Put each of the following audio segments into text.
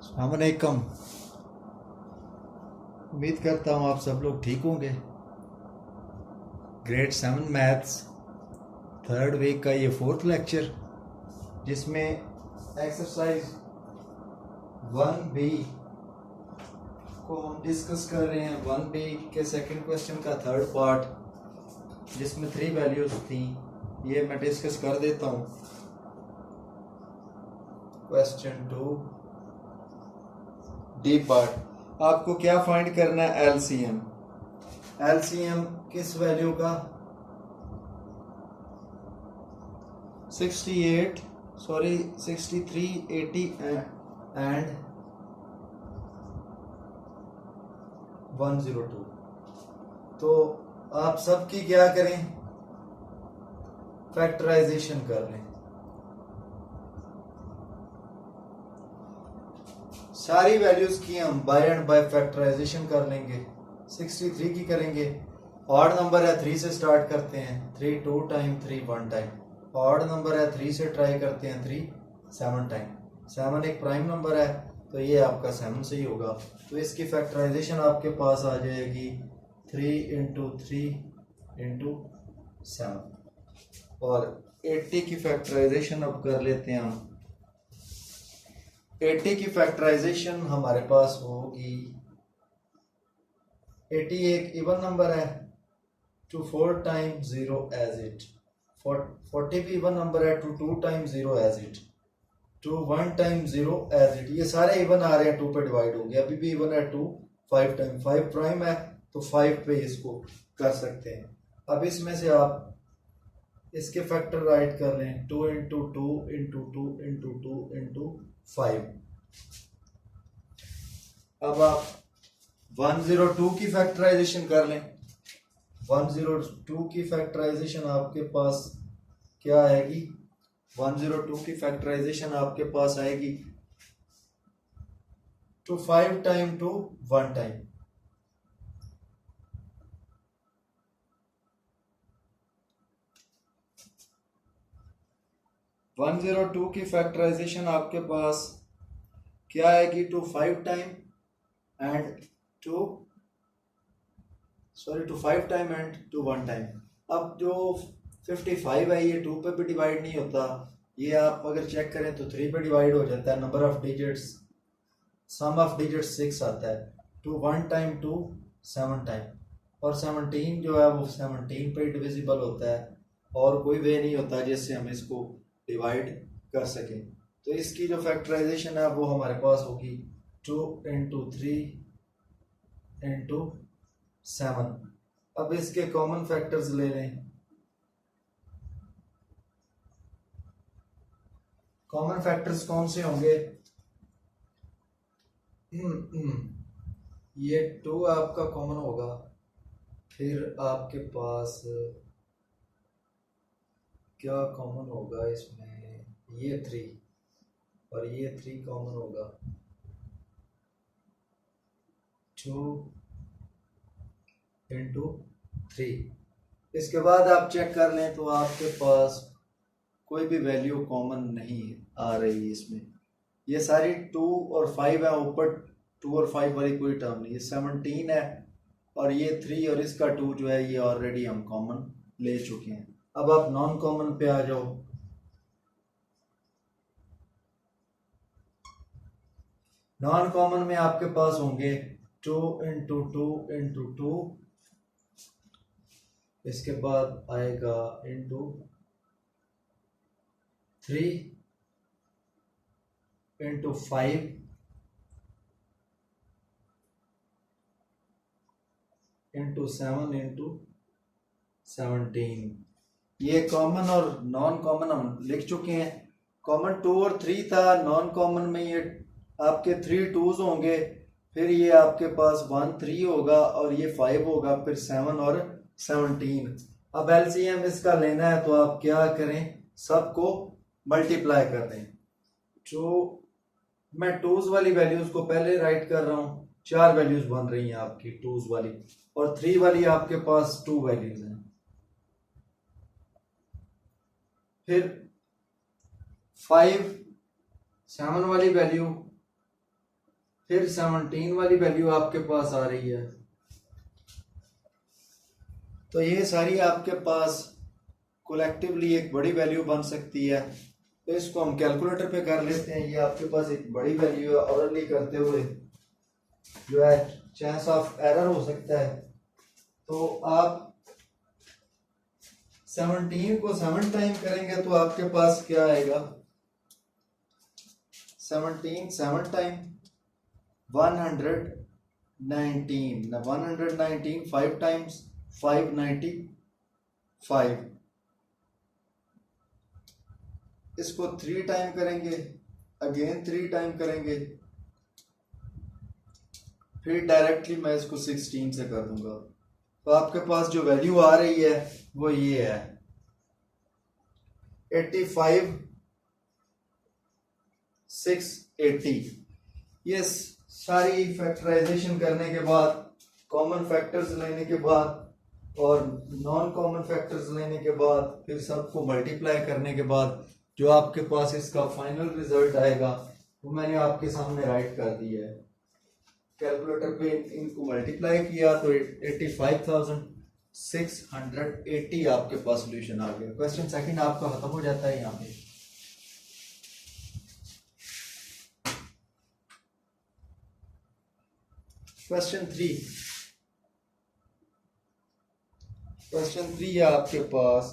अस्सलामुअलैकुम। उम्मीद करता हूँ आप सब लोग ठीक होंगे। ग्रेड 7 मैथ्स थर्ड वीक का ये फोर्थ लेक्चर, जिसमें एक्सरसाइज 1B को हम डिस्कस कर रहे हैं। 1B के सेकंड क्वेश्चन का थर्ड पार्ट, जिसमें 3 वैल्यूज थी, ये मैं डिस्कस कर देता हूँ। क्वेश्चन 2D पार्ट, आपको क्या फाइंड करना है? एलसीएम। एलसीएम किस वैल्यू का? 63, 80 एंड 102। तो आप सबकी क्या करें? फैक्टराइजेशन कर लें। सारी वैल्यूज की हम बाय एंड बाय फैक्टराइजेशन कर लेंगे। 63 की करेंगे, ऑड नंबर है 3 से स्टार्ट करते हैं, 3 2 टाइम, 3 1 टाइम। ऑड नंबर है 3 से ट्राई करते हैं, 3 7 टाइम। 7 एक प्राइम नंबर है, तो ये आपका 7 से ही होगा। तो इसकी फैक्टराइजेशन आपके पास आ जाएगी 3 इंटू 3 इंटू 7। और 80 की फैक्टराइजेशन अब कर लेते हैं हम। 80 की फैक्टराइजेशन हमारे पास होगी, 80 एक इवन नंबर है, टू 4 टाइम 0 एज इट। 40 भी इवन नंबर है, two 2 time 0 as it. Two 1 time 0 as it. ये सारे इवन आ रहे हैं, 2 पे डिवाइड हो गया। अभी भी इवन है 2 5 टाइम, 5 प्राइम है तो 5 पे इसको कर सकते हैं। अब इसमें से आप इसके फैक्टर राइट कर लें, 2 इंटू 2 इंटू 2 इंटू 2 इंटू 5। अब आप 102 की फैक्टराइजेशन कर लें। 102 की फैक्टराइजेशन आपके पास क्या आएगी? 102 की फैक्टराइजेशन आपके पास आएगी two 5 time two 1 time. One 102 की फैक्टराइजेशन आपके पास क्या आएगी? Two 5 time and two 5 time and two 1 time. अब जो 55 है ये 2 पे भी डिवाइड नहीं होता, ये आप अगर चेक करें तो 3 पे डिवाइड हो जाता है। Number of digits, sum of digits 6 आता है। Two 1 time two 7 time. और 17 जो है वो 17 पे डिविजिबल होता है, और कोई वे नहीं होता जिससे हम इसको डिवाइड कर सकें। तो इसकी जो फैक्टराइजेशन है वो हमारे पास होगी 2 इंटू 3 इंटू 7। अब इसके कॉमन फैक्टर्स ले लें। कॉमन फैक्टर्स कौन से होंगे? ये 2 आपका कॉमन होगा, फिर आपके पास क्या कॉमन होगा इसमें? ये 3 और ये 3 कॉमन होगा, 2 इंटू 3। इसके बाद आप चेक कर लें तो आपके पास कोई भी वैल्यू कॉमन नहीं आ रही इसमें। ये सारी 2 और 5 है, ऊपर 2 और 5 वाली कोई टर्म नहीं। ये 17 है और ये 3 और इसका 2 जो है ये ऑलरेडी हम कॉमन ले चुके हैं। अब आप नॉन कॉमन पे आ जाओ। नॉन कॉमन में आपके पास होंगे 2 इंटू 2 इंटू 2, इसके बाद आएगा इंटू 3 इंटू 5 इंटू 7 इंटू 17। ये कॉमन और नॉन कॉमन हम लिख चुके हैं। कॉमन 2 और 3 था, नॉन कॉमन में ये आपके 3 2s होंगे, फिर ये आपके पास 1 3 होगा और ये 5 होगा, फिर 7 और 17। अब एलसीएम इसका लेना है तो आप क्या करें? सबको मल्टीप्लाई कर दें। जो मैं 2s वाली वैल्यूज को पहले राइट कर रहा हूं, 4 वैल्यूज बन रही हैं आपकी 2s वाली, और 3 वाली आपके पास 2 वैल्यूज हैं। फिर 5 7 वाली वैल्यू फिर 17 वाली वैल्यू आपके पास आ रही है। तो ये सारी आपके पास कोलेक्टिवली एक बड़ी वैल्यू बन सकती है। तो इसको हम कैलकुलेटर पे कर लेते हैं। ये आपके पास एक बड़ी वैल्यू है, ऑरली करते हुए जो है चांस ऑफ एरर हो सकता है। तो आप 17 को 7 टाइम करेंगे तो आपके पास क्या आएगा, 17 7 टाइम 119, 119 5 टाइम्स 595। इसको 3 टाइम करेंगे, अगेन 3 टाइम करेंगे, फिर डायरेक्टली मैं इसको 16 से कर दूंगा। तो आपके पास जो वैल्यू आ रही है वो ये है 85,680। ये सारी फैक्टराइजेशन करने के बाद, कॉमन फैक्टर्स लेने के बाद और नॉन कॉमन फैक्टर्स लेने के बाद, फिर सबको मल्टीप्लाई करने के बाद जो आपके पास इसका फाइनल रिजल्ट आएगा वो मैंने आपके सामने राइट कर दिया है। कैलकुलेटर पे इनको मल्टीप्लाई किया तो 85,680 आपके पास सोल्यूशन आ गया। क्वेश्चन सेकंड आपका खत्म हो जाता है यहाँ पे। क्वेश्चन 3 है आपके पास,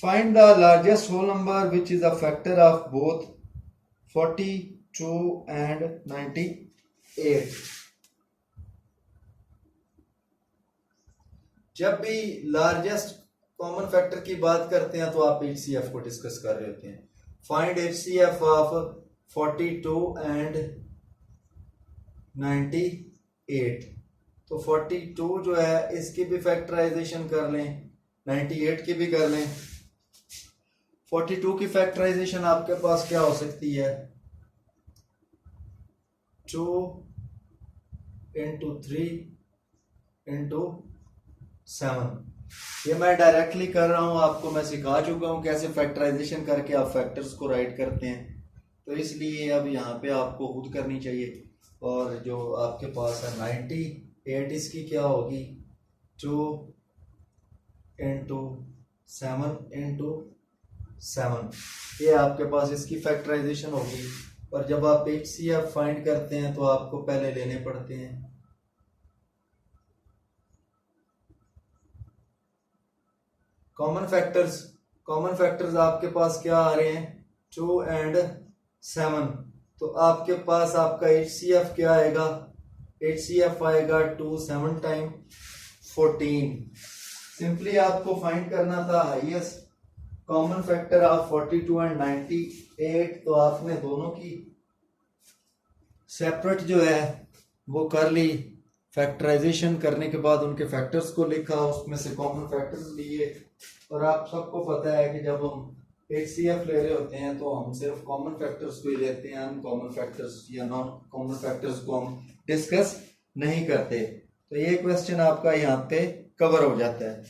find the largest whole number which is a factor of both 42 and 98। जब भी लार्जेस्ट कॉमन फैक्टर की बात करते हैं तो आप HCF को डिस्कस कर रहे होते हैं। Find HCF of 42 and 98। तो 42 जो है इसकी भी फैक्टराइजेशन कर लें, 98 की भी कर लें। 42 की फैक्टराइजेशन आपके पास क्या हो सकती है, 2 into 3 into 7। ये मैं डायरेक्टली कर रहा हूं, आपको मैं सिखा चुका हूं कैसे फैक्टराइजेशन करके आप फैक्टर्स को राइट करते हैं। तो इसलिए अब यहाँ पे आपको खुद करनी चाहिए। और जो आपके पास है 98, इसकी क्या होगी, 2 into 7 into 7। ये आपके पास इसकी फैक्टराइजेशन होगी। और जब आप HCF फाइंड करते हैं तो आपको पहले लेने पड़ते हैं कॉमन फैक्टर्स। कॉमन फैक्टर्स आपके पास क्या आ रहे हैं, 2 and 7। तो आपके पास आपका HCF क्या आएगा, HCF आएगा 2 7 टाइम 14। सिंपली आपको फाइंड करना था highest common factor of 42 and 98। तो आपने दोनों की सेपरेट जो है वो कर ली। फैक्टराइजेशन करने के बाद उनके फैक्टर्स को लिखा, उसमें से कॉमन फैक्टर्स लिए। और आप सबको पता है कि जब हम HCF ले रहे होते हैं तो हम सिर्फ कॉमन फैक्टर्स को ही लेते हैं, अनकॉमन फैक्टर्स या नॉन कॉमन फैक्टर्स को हम डिस्कस नहीं करते। तो ये क्वेश्चन आपका यहाँ पे कवर हो जाता है।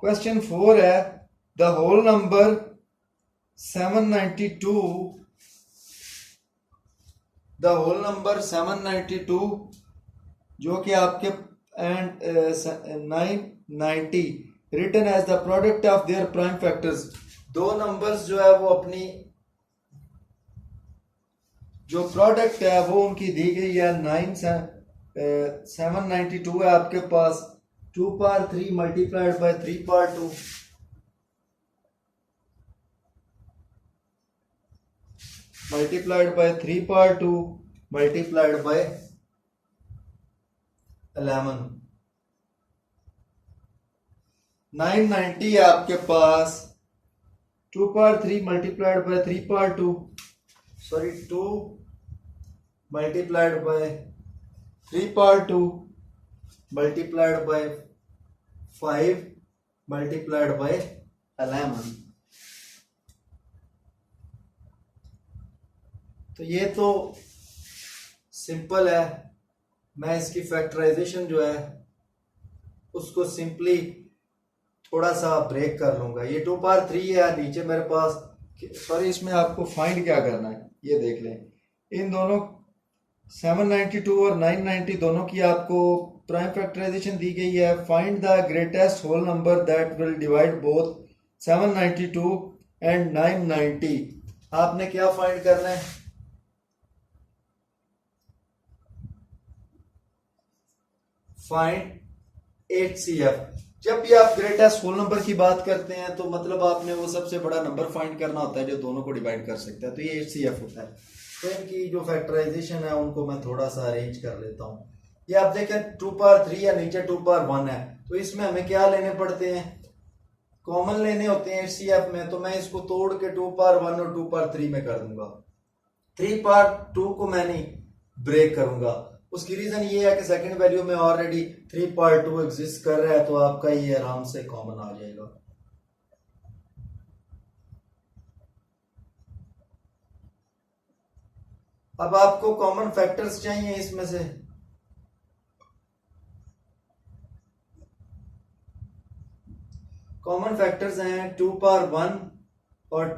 क्वेश्चन 4 है, the whole number 792, the whole number 792 जो कि आपके and 990 written as the product of their prime factors. दो नंबर्स जो है वो अपनी जो प्रोडक्ट है वो उनकी दी गई है। 792 है आपके पास, 2 power 3 multiplied by 3 power 2 multiplied by 3 power 2 multiplied by 11। 990 है आपके पास, 2 power 3 multiplied by 3 power 2, sorry 2 multiplied by 3 power 2 multiplied by 5 multiplied by 11। तो ये तो सिंपल है। मैं इसकी फैक्टराइजेशन जो है उसको सिंपली थोड़ा सा ब्रेक कर लूंगा। ये 2 पावर 3 है नीचे मेरे पास, सॉरी इसमें आपको फाइंड क्या करना है ये देख लें। इन दोनों 792 और 990 दोनों की आपको प्राइम फैक्टराइजेशन दी गई है। Find the greatest whole number that will divide both 792 and 990। आपने क्या फाइंड करना है? Find HCF। जब भी आप ग्रेटेस्ट होल नंबर की बात करते हैं तो मतलब आपने वो सबसे बड़ा नंबर फाइंड करना होता है जो दोनों को डिवाइड कर सकता है, तो ये HCF होता है। तो इनकी जो फैक्टराइजेशन है उनको मैं थोड़ा सा अरेंज कर लेता हूँ। ये आप देखें 2 पावर 3 है, नीचे 2 पावर 1 है, तो इसमें हमें क्या लेने पड़ते हैं? कॉमन लेने होते हैं HCF में। तो मैं इसको तोड़ के 2 पावर 1 और 2 पावर 3 में कर दूंगा। 3 पावर 2 को मैं नहीं ब्रेक करूंगा। उसकी रीजन ये है कि सेकंड वैल्यू में ऑलरेडी 3 पावर 2 एग्जिस्ट कर रहा है, तो आपका ये आराम से कॉमन आ जाएगा। अब आपको कॉमन फैक्टर्स चाहिए इसमें से। कॉमन फैक्टर्स हैं 2 पावर 1 और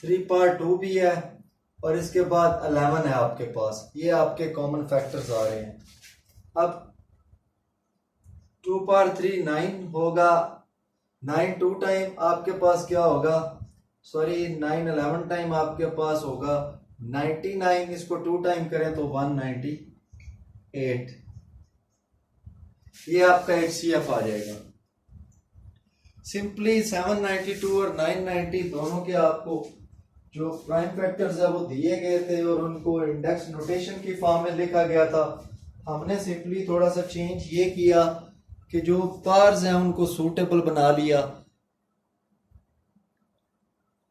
3 पावर 2 भी है, और इसके बाद 11 है आपके पास। ये आपके कॉमन फैक्टर्स आ रहे हैं। अब 2 पावर 3 9 होगा, 9 2 टाइम आपके पास क्या होगा, सॉरी 9 11 टाइम आपके पास होगा 99। इसको 2 टाइम करें तो 198। ये आपका HCF आ जाएगा। सिंपली 792 और 990 दोनों के आपको जो प्राइम फैक्टर्स है वो दिए गए थे और उनको इंडेक्स नोटेशन की फॉर्म में लिखा गया था। हमने सिंपली थोड़ा सा चेंज ये किया कि जो पार्स हैं उनको सूटेबल बना लिया।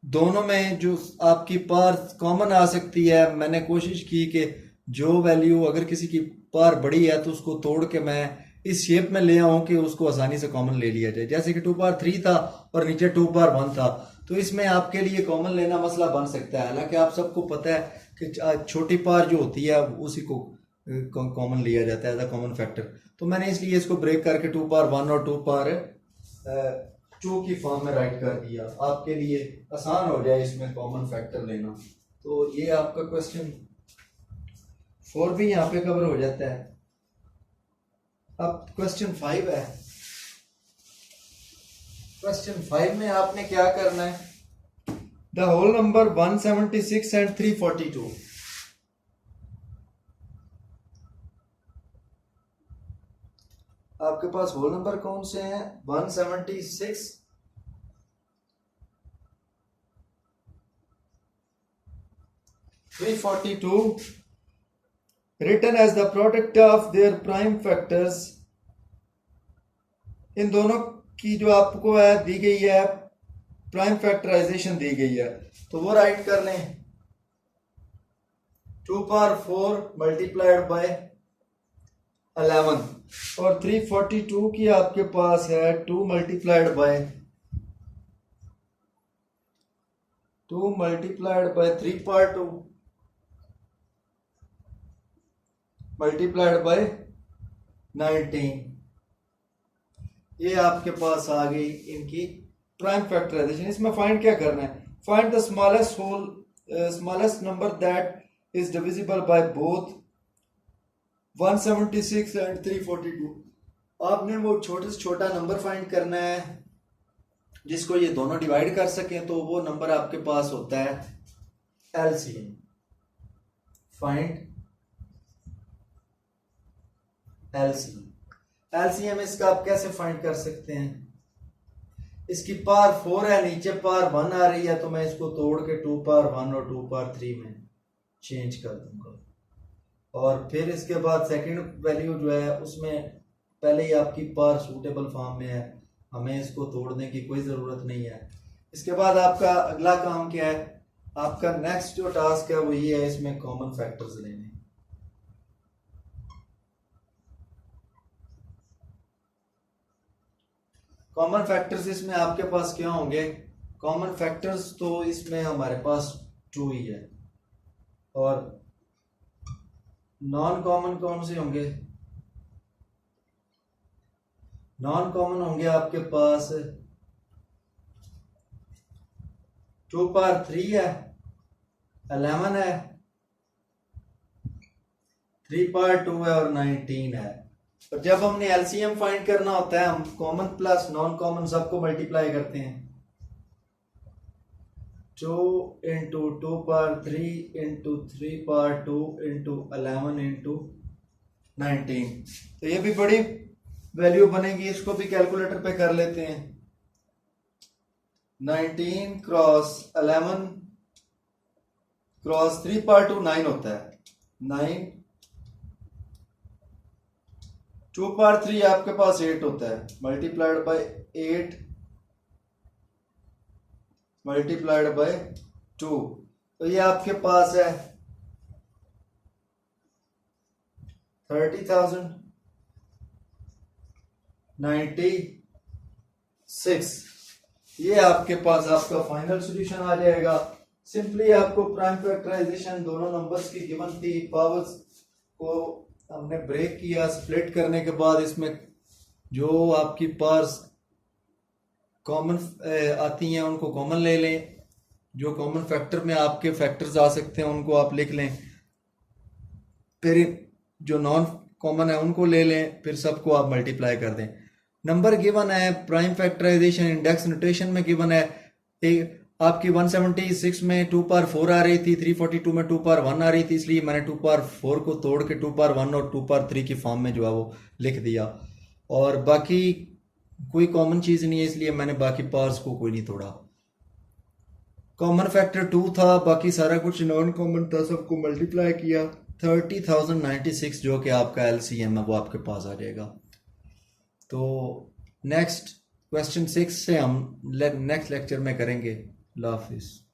दोनों में जो आपकी पार कॉमन आ सकती है, मैंने कोशिश की कि जो वैल्यू अगर किसी की पार बड़ी है तो उसको तोड़ के मैं इस शेप में ले आऊं कि उसको आसानी से कॉमन ले लिया जाए। जैसे कि 2 पावर 3 था और नीचे 2 पावर 1 था, तो इसमें आपके लिए कॉमन लेना मसला बन सकता है। हालांकि आप सबको पता है कि छोटी पार जो होती है उसी को कॉमन लिया जाता है एज अ कॉमन फैक्टर। तो मैंने इसलिए इसको ब्रेक करके 2 पावर 1 और 2 पावर 2 की फॉर्म में राइट कर दिया, आपके लिए आसान हो जाए इसमें कॉमन फैक्टर लेना। तो ये आपका क्वेश्चन 4 भी यहाँ पे कवर हो जाता है। अब क्वेश्चन 5 है। क्वेश्चन 5 में आपने क्या करना है? The whole number 176 and 342। आपके पास होल नंबर कौन से हैं? 176 342 written as the product of their prime factors। इन दोनों की जो आपको है दी गई है प्राइम फैक्टराइजेशन दी गई है, तो वो राइट कर लें। 2 पावर 4 मल्टीप्लाइड बाय 11 और 342 की आपके पास है 2 multiplied by 3 power 2 multiplied by 19। ये आपके पास आ गई इनकी प्राइम फैक्टराइजेशन। इसमें फाइंड क्या करना है? Find the smallest number that is divisible by both 176 and 342। आपने वो छोटे से छोटा नंबर फाइंड करना है जिसको ये दोनों डिवाइड कर सकें, तो वो नंबर आपके पास होता है LCM। फाइंड LCM इसका आप कैसे फाइंड कर सकते हैं? इसकी पावर 4 है, नीचे पावर 1 आ रही है, तो मैं इसको तोड़ के 2 पावर 1 और 2 पावर 3 में चेंज कर दूंगा। और फिर इसके बाद सेकंड वैल्यू जो है उसमें पहले ही आपकी पावर सूटेबल फॉर्म में है, हमें इसको तोड़ने की कोई ज़रूरत नहीं है। इसके बाद आपका अगला काम क्या है? आपका नेक्स्ट जो टास्क है वो ये है, इसमें कॉमन फैक्टर्स लेने। कॉमन फैक्टर्स इसमें आपके पास क्या होंगे? कॉमन फैक्टर्स तो इसमें हमारे पास 2 ही है, और नॉन कॉमन कौन से होंगे? नॉन कॉमन होंगे आपके पास 2 पावर 3 है, 11 है, 3 पावर 2 है और 19 है। और जब हमने एलसीएम फाइंड करना होता है हम कॉमन प्लस नॉन कॉमन सबको मल्टीप्लाई करते हैं। 2 into 2 power 3 into 3 power 2 into 11 into 19। तो ये भी बड़ी वैल्यू बनेगी, इसको भी कैलकुलेटर पे कर लेते हैं। 19 क्रॉस 11 क्रॉस 3 पावर 2 9 होता है, 9 2 पावर 3 आपके पास 8 होता है, मल्टीप्लाइड बाय 8 मल्टीप्लाइड बाय 2, तो ये आपके पास है 30,096। ये आपके पास आपका फाइनल सॉल्यूशन आ जाएगा। सिंपली आपको प्राइम फैक्टराइजेशन दोनों नंबर्स की गिवन थी, पावर्स को हमने ब्रेक किया, स्प्लिट करने के बाद इसमें जो आपकी पावर्स कॉमन आती हैं उनको कॉमन ले लें, जो कॉमन फैक्टर में आपके फैक्टर्स आ सकते हैं उनको आप लिख लें, फिर जो नॉन कॉमन है उनको ले लें, फिर सबको आप मल्टीप्लाई कर दें। नंबर गिवन है, प्राइम फैक्टराइजेशन इंडेक्स नोटेशन में गिवन है। एक आपकी 176 में 2 पावर 4 आ रही थी, 342 में 2 पावर 1 आ रही थी, इसलिए मैंने 2 पावर 4 को तोड़ के 2 पावर 1 और 2 पावर 3 की फॉर्म में जो है वो लिख दिया। और बाकी कोई कॉमन चीज़ नहीं है, इसलिए मैंने बाकी पावर्स को कोई नहीं तोड़ा। कॉमन फैक्टर 2 था, बाकी सारा कुछ नॉन कॉमन था, सबको मल्टीप्लाई किया। 30,096 जो कि आपका एलसीएम है वो आपके पास आ जाएगा। तो नेक्स्ट क्वेश्चन 6 से हम नेक्स्ट लेक्चर में करेंगे। अल्लाह हाफिज़।